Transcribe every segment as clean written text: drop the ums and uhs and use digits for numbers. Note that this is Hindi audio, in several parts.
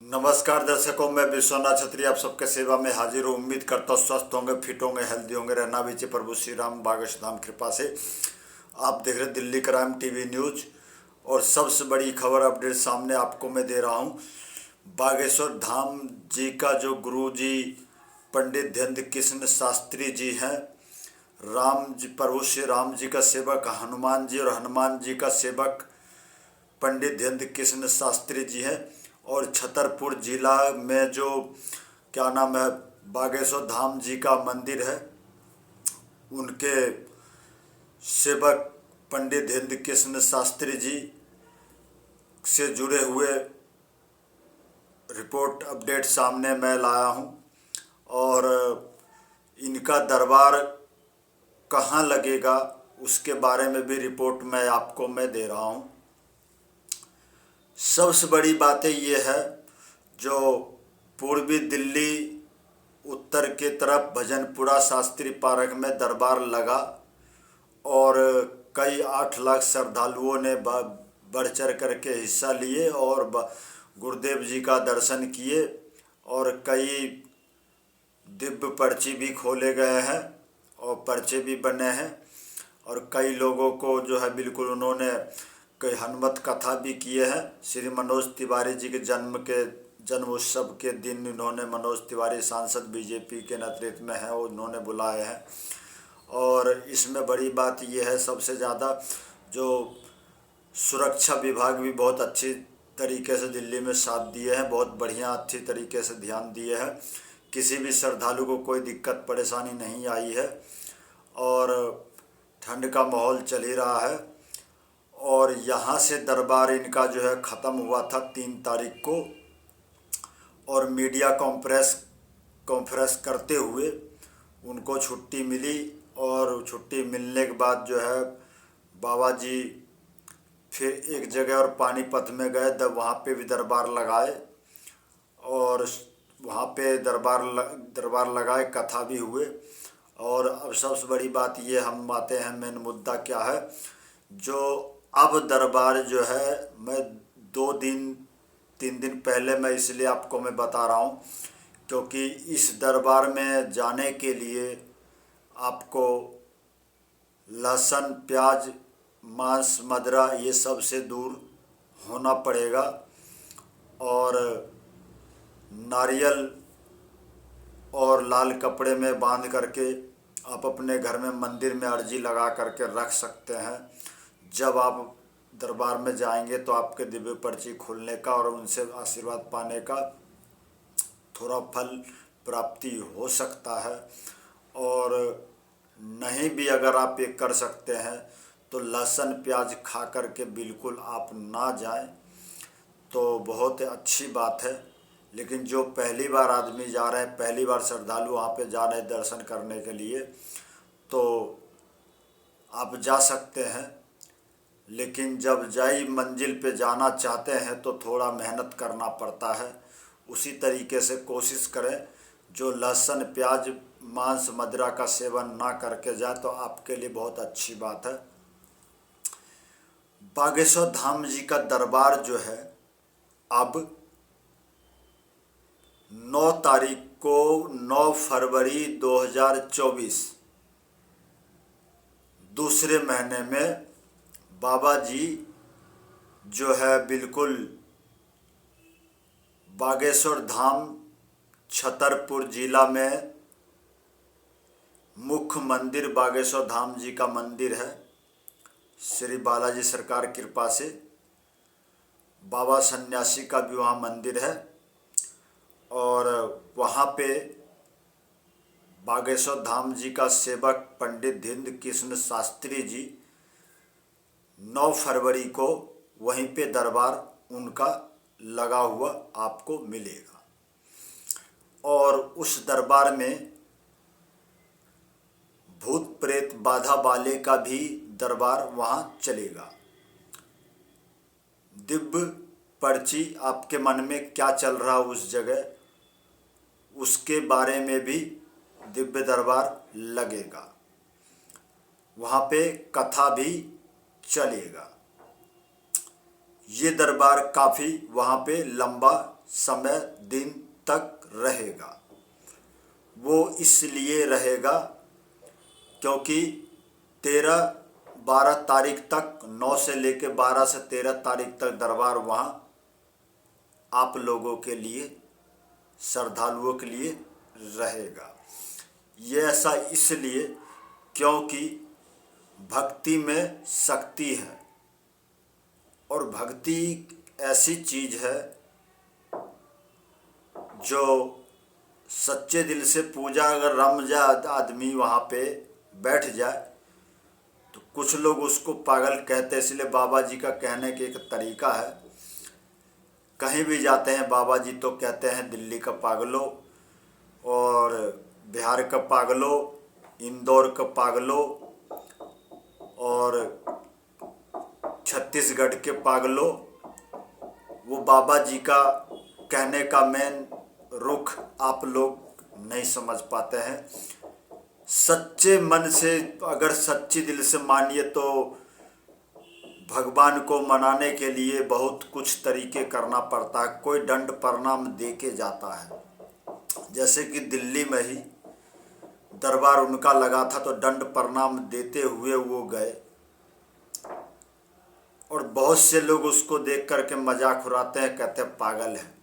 नमस्कार दर्शकों, मैं विश्वनाथ छत्री आप सबके सेवा में हाजिर हूँ। उम्मीद करता हूँ स्वस्थ होंगे, फिट होंगे, हेल्दी होंगे। रहना भी चाहिए प्रभु श्री राम बागेश्वर धाम कृपा से। आप देख रहे दिल्ली क्राइम टीवी न्यूज और सबसे बड़ी खबर अपडेट सामने आपको मैं दे रहा हूँ। बागेश्वर धाम जी का जो गुरु जी पंडित धैर्य कृष्ण शास्त्री जी हैं, राम जी प्रभु श्री राम जी का सेवक हनुमान जी और हनुमान जी का सेवक पंडित धैर्य कृष्ण शास्त्री जी हैं। और छतरपुर जिला में जो क्या नाम है बागेश्वर धाम जी का मंदिर है, उनके सेवक पंडित धैर्य कृष्ण शास्त्री जी से जुड़े हुए रिपोर्ट अपडेट सामने मैं लाया हूं। और इनका दरबार कहां लगेगा उसके बारे में भी रिपोर्ट मैं दे रहा हूं। सबसे बड़ी बातें ये है, जो पूर्वी दिल्ली उत्तर के तरफ भजनपुरा शास्त्री पार्क में दरबार लगा और कई 8 लाख श्रद्धालुओं ने बढ़ चढ़ करके हिस्सा लिए और गुरुदेव जी का दर्शन किए। और कई दिव्य पर्ची भी खोले गए हैं और पर्चे भी बने हैं। और कई लोगों को जो है बिल्कुल उन्होंने कई हनुमत कथा भी किए हैं। श्री मनोज तिवारी जी के जन्म उत्सव के दिन इन्होंने मनोज तिवारी सांसद बीजेपी के नेतृत्व में है, उन्होंने बुलाए हैं। और इसमें बड़ी बात यह है, सबसे ज़्यादा जो सुरक्षा विभाग भी बहुत अच्छी तरीके से दिल्ली में साथ दिए हैं, बहुत बढ़िया अच्छी तरीके से ध्यान दिए हैं। किसी भी श्रद्धालु को कोई दिक्कत परेशानी नहीं आई है। और ठंड का माहौल चल ही रहा है। और यहाँ से दरबार इनका जो है ख़त्म हुआ था 3 तारीख को। और मीडिया कॉन्फ्रेंस करते हुए उनको छुट्टी मिली और छुट्टी मिलने के बाद जो है बाबा जी फिर एक जगह और पानीपत में गए, तब वहाँ पे भी दरबार लगाए और वहाँ पे दरबार लगाए, कथा भी हुए। और अब सबसे बड़ी बात ये हम आते हैं, मेन मुद्दा क्या है, जो अब दरबार जो है मैं 2-3 दिन पहले मैं इसलिए आपको मैं बता रहा हूँ क्योंकि इस दरबार में जाने के लिए आपको लहसुन, प्याज, मांस, मदिरा ये सब से दूर होना पड़ेगा। और नारियल और लाल कपड़े में बांध करके आप अपने घर में मंदिर में अर्जी लगा करके रख सकते हैं। जब आप दरबार में जाएंगे तो आपके दिव्य पर्ची खुलने का और उनसे आशीर्वाद पाने का थोड़ा फल प्राप्ति हो सकता है। और नहीं भी अगर आप ये कर सकते हैं तो लहसुन प्याज खा करके बिल्कुल आप ना जाएं तो बहुत अच्छी बात है। लेकिन जो पहली बार आदमी जा रहे हैं, पहली बार श्रद्धालु वहाँ पे जा रहे हैं दर्शन करने के लिए, तो आप जा सकते हैं। लेकिन जब मंजिल पे जाना चाहते हैं तो थोड़ा मेहनत करना पड़ता है। उसी तरीके से कोशिश करें, जो लहसुन, प्याज, मांस, मदिरा का सेवन ना करके जाए तो आपके लिए बहुत अच्छी बात है। बागेश्वर धाम जी का दरबार जो है अब 9 तारीख को 9 फरवरी 2024 दूसरे महीने में बाबा जी जो है बिल्कुल बागेश्वर धाम छतरपुर जिला में मुख्य मंदिर बागेश्वर धाम जी का मंदिर है। श्री बालाजी सरकार कृपा से बाबा सन्यासी का भी वहाँ मंदिर है। और वहाँ पे बागेश्वर धाम जी का सेवक पंडित धैर्य कृष्ण शास्त्री जी 9 फरवरी को वहीं पे दरबार उनका लगा हुआ आपको मिलेगा। और उस दरबार में भूत प्रेत बाधा वाले का भी दरबार वहाँ चलेगा। दिव्य पर्ची आपके मन में क्या चल रहा उस जगह, उसके बारे में भी दिव्य दरबार लगेगा। वहाँ पे कथा भी चलेगा। ये दरबार काफ़ी वहाँ पे लंबा समय दिन तक रहेगा। वो इसलिए रहेगा क्योंकि 13-12 तारीख तक, 9 से लेकर 12 से 13 तारीख तक दरबार वहाँ आप लोगों के लिए, श्रद्धालुओं के लिए रहेगा। ये ऐसा इसलिए क्योंकि भक्ति में शक्ति है, और भक्ति ऐसी चीज़ है जो सच्चे दिल से पूजा अगर रम जाए आदमी वहाँ पे बैठ जाए, तो कुछ लोग उसको पागल कहते हैं। इसलिए बाबा जी का कहने के एक तरीका है, कहीं भी जाते हैं बाबा जी तो कहते हैं दिल्ली का पागलो, और बिहार का पागलो, इंदौर का पागलो, और छत्तीसगढ़ के पागलो। वो बाबा जी का कहने का मेन रुख आप लोग नहीं समझ पाते हैं। सच्चे मन से अगर सच्ची दिल से मानिए तो भगवान को मनाने के लिए बहुत कुछ तरीके करना पड़ता है। कोई दंड प्रणाम दे के जाता है, जैसे कि दिल्ली में ही दरबार उनका लगा था तो दंड प्रणाम देते हुए वो गए, और बहुत से लोग उसको देख करके मजाक उड़ाते हैं, कहते हैं पागल है।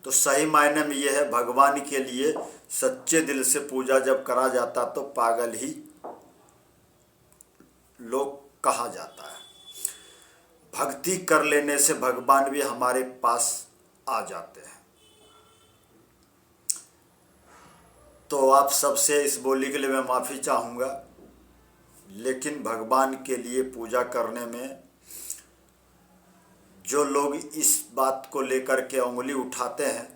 तो सही मायने में ये है, भगवान के लिए सच्चे दिल से पूजा जब करा जाता तो पागल ही लोग कहा जाता है। भक्ति कर लेने से भगवान भी हमारे पास आ जाते हैं। तो आप सबसे इस बोली के लिए मैं माफ़ी चाहूँगा, लेकिन भगवान के लिए पूजा करने में जो लोग इस बात को लेकर के उंगली उठाते हैं,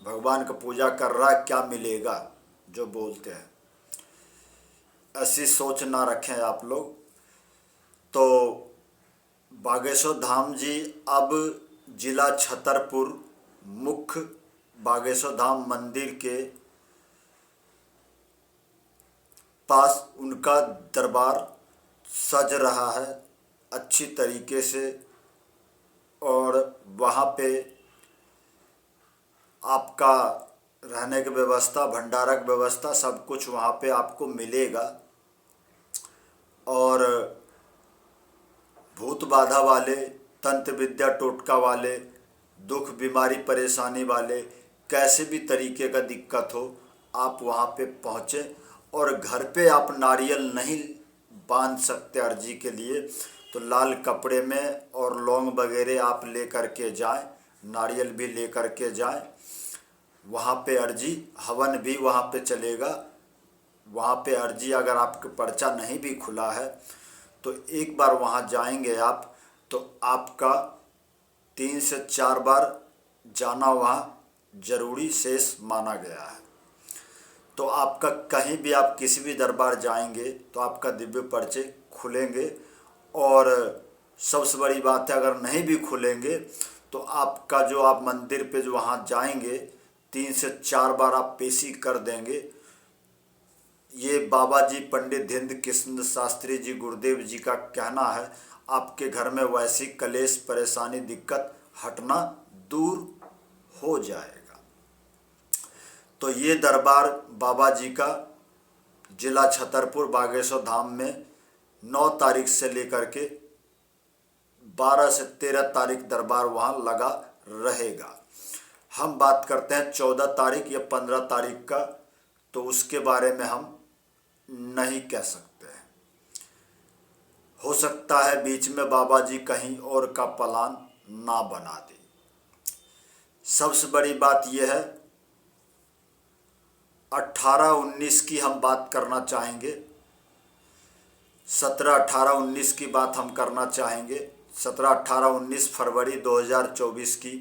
भगवान का पूजा कर रहा है क्या मिलेगा, जो बोलते हैं, ऐसी सोच ना रखें आप लोग। तो बागेश्वर धाम जी अब जिला छतरपुर मुख्य बागेश्वर धाम मंदिर के पास उनका दरबार सज रहा है अच्छी तरीके से, और वहाँ पे आपका रहने की व्यवस्था, भंडारक व्यवस्था, सब कुछ वहाँ पे आपको मिलेगा। और भूत बाधा वाले, तंत्र विद्या टोटका वाले, दुख बीमारी परेशानी वाले, कैसे भी तरीके का दिक्कत हो, आप वहाँ पे पहुँचे। और घर पे आप नारियल नहीं बांध सकते अर्जी के लिए, तो लाल कपड़े में और लौंग वगैरह आप ले करके जाएं, नारियल भी ले करके जाएं। वहाँ पे अर्जी हवन भी वहाँ पे चलेगा। वहाँ पे अर्जी अगर आपका पर्चा नहीं भी खुला है तो एक बार वहाँ जाएंगे आप, तो आपका 3 से 4 बार जाना वहाँ जरूरी शेष माना गया है। तो आपका कहीं भी आप किसी भी दरबार जाएंगे तो आपका दिव्य पर्चे खुलेंगे। और सबसे बड़ी बात है, अगर नहीं भी खुलेंगे तो आपका जो आप मंदिर पे जो वहाँ जाएंगे 3 से 4 बार आप पेशी कर देंगे। ये बाबा जी पंडित हिंद कृष्ण शास्त्री जी गुरुदेव जी का कहना है, आपके घर में वैसी कलेश परेशानी दिक्कत हटना दूर हो जाएगा। तो ये दरबार बाबा जी का जिला छतरपुर बागेश्वर धाम में 9 तारीख से लेकर के 12 से 13 तारीख दरबार वहाँ लगा रहेगा। हम बात करते हैं 14 तारीख या 15 तारीख का, तो उसके बारे में हम नहीं कह सकते हैं। हो सकता है बीच में बाबा जी कहीं और का प्लान ना बना दे। सबसे बड़ी बात यह है, 18-19 की हम बात करना चाहेंगे, 17-18-19 की बात हम करना चाहेंगे। 17-18-19 फरवरी 2024 की।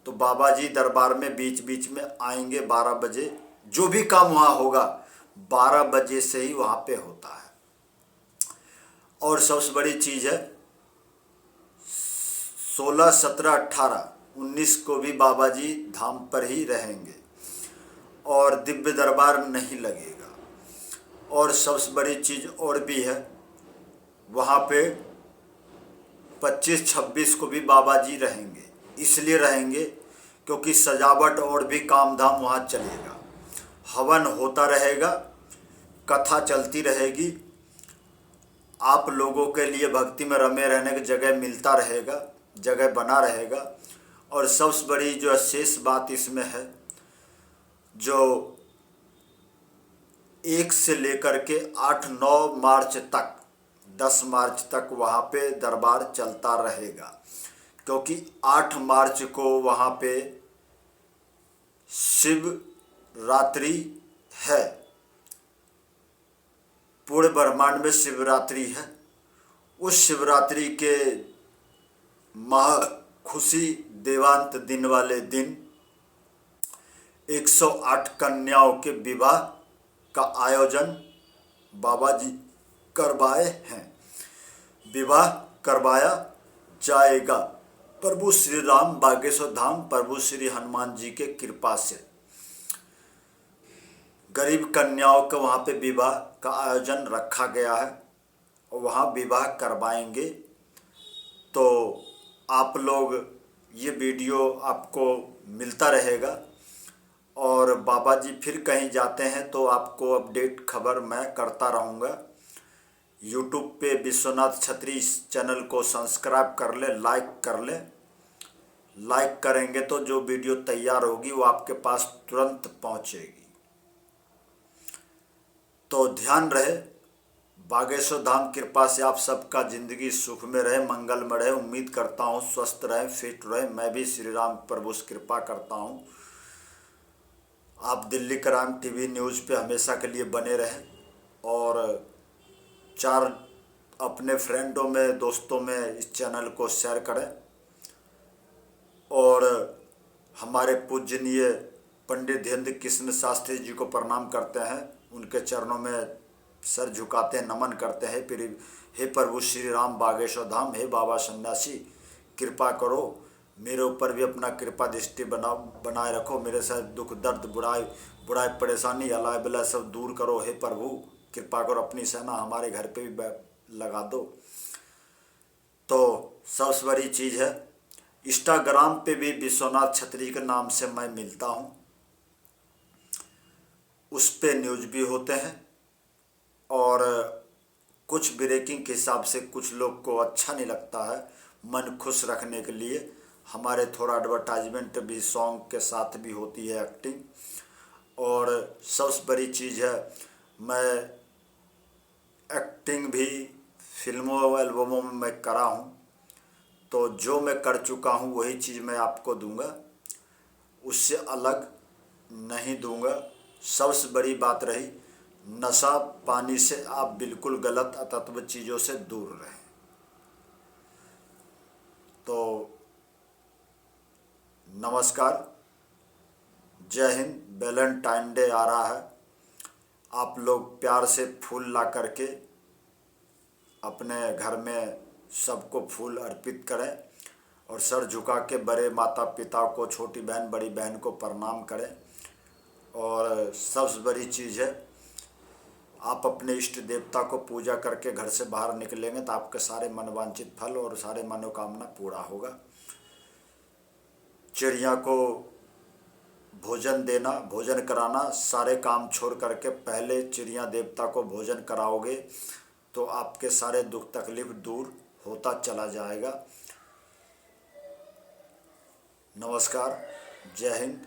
तो बाबा जी दरबार में बीच बीच में आएंगे 12 बजे। जो भी काम वहाँ होगा 12 बजे से ही वहाँ पे होता है। और सबसे बड़ी चीज़ है, 16, 17, 18, 19 को भी बाबा जी धाम पर ही रहेंगे और दिव्य दरबार नहीं लगेगा। और सबसे बड़ी चीज़ और भी है, वहाँ पे 25-26 को भी बाबा जी रहेंगे। इसलिए रहेंगे क्योंकि सजावट और भी काम धाम वहाँ चलेगा, हवन होता रहेगा, कथा चलती रहेगी, आप लोगों के लिए भक्ति में रमे रहने की जगह मिलता रहेगा, जगह बना रहेगा। और सबसे बड़ी जो शेष बात इसमें है, जो 1 से लेकर के 8-9 मार्च तक, 10 मार्च तक वहाँ पे दरबार चलता रहेगा, क्योंकि 8 मार्च को वहाँ पे शिव रात्रि है, पूरे ब्रह्मांड में शिवरात्रि है। उस शिवरात्रि के महा खुशी देवांत दिन वाले दिन 108 कन्याओं के विवाह का आयोजन बाबा जी करवाए हैं, विवाह करवाया जाएगा प्रभु श्री राम बागेश्वर धाम प्रभु श्री हनुमान जी के कृपा से। गरीब कन्याओं का वहाँ पे विवाह का आयोजन रखा गया है और वहाँ विवाह करवाएंगे। तो आप लोग ये वीडियो आपको मिलता रहेगा, और बाबा जी फिर कहीं जाते हैं तो आपको अपडेट खबर मैं करता रहूँगा। यूट्यूब पे विश्वनाथ छत्री चैनल को सब्सक्राइब कर ले, लाइक कर ले। लाइक करेंगे तो जो वीडियो तैयार होगी वो आपके पास तुरंत पहुँचेगी। तो ध्यान रहे, बागेश्वर धाम कृपा से आप सबका ज़िंदगी सुख में रहे, मंगल में रहे। उम्मीद करता हूँ स्वस्थ रहे, फिट रहे। मैं भी श्री राम प्रभु से कृपा करता हूँ। आप दिल्ली क्राइम टीवी न्यूज़ पे हमेशा के लिए बने रहें और 4 अपने फ्रेंडों में, दोस्तों में इस चैनल को शेयर करें। और हमारे पूजनीय पंडित धीरेन्द्र कृष्ण शास्त्री जी को प्रणाम करते हैं, उनके चरणों में सर झुकाते हैं, नमन करते हैं। फिर हे प्रभु श्री राम बागेश्वर धाम, हे बाबा सन्यासी कृपा करो, मेरे ऊपर भी अपना कृपा दृष्टि बनाए रखो। मेरे साथ दुख दर्द बुराई परेशानी अलाय बलाय सब दूर करो। हे प्रभु कृपा करो, अपनी सेना हमारे घर पे भी लगा दो। तो सबसे बड़ी चीज़ है, इंस्टाग्राम पे भी विश्वनाथ छत्री के नाम से मैं मिलता हूँ, उस पे न्यूज़ भी होते हैं। और कुछ ब्रेकिंग के हिसाब से कुछ लोग को अच्छा नहीं लगता है, मन खुश रखने के लिए हमारे थोड़ा एडवर्टाइजमेंट भी सॉन्ग के साथ भी होती है, एक्टिंग। और सबसे बड़ी चीज़ है, मैं एक्टिंग भी फिल्मों एल्बमों में मैं करा हूँ, तो जो मैं कर चुका हूँ वही चीज़ मैं आपको दूंगा, उससे अलग नहीं दूंगा। सबसे बड़ी बात रही, नशा पानी से आप बिल्कुल गलत अतत्व चीज़ों से दूर रहें। तो नमस्कार, जय हिंद। वैलेंटाइन डे आ रहा है, आप लोग प्यार से फूल ला करके अपने घर में सबको फूल अर्पित करें और सर झुका के बड़े माता पिता को, छोटी बहन बड़ी बहन को प्रणाम करें। और सबसे बड़ी चीज़ है, आप अपने इष्ट देवता को पूजा करके घर से बाहर निकलेंगे तो आपके सारे मनवांछित फल और सारे मनोकामना पूरा होगा। चिड़िया को भोजन देना, भोजन कराना, सारे काम छोड़ करके पहले चिड़िया देवता को भोजन कराओगे तो आपके सारे दुख तकलीफ दूर होता चला जाएगा। नमस्कार, जय हिंद।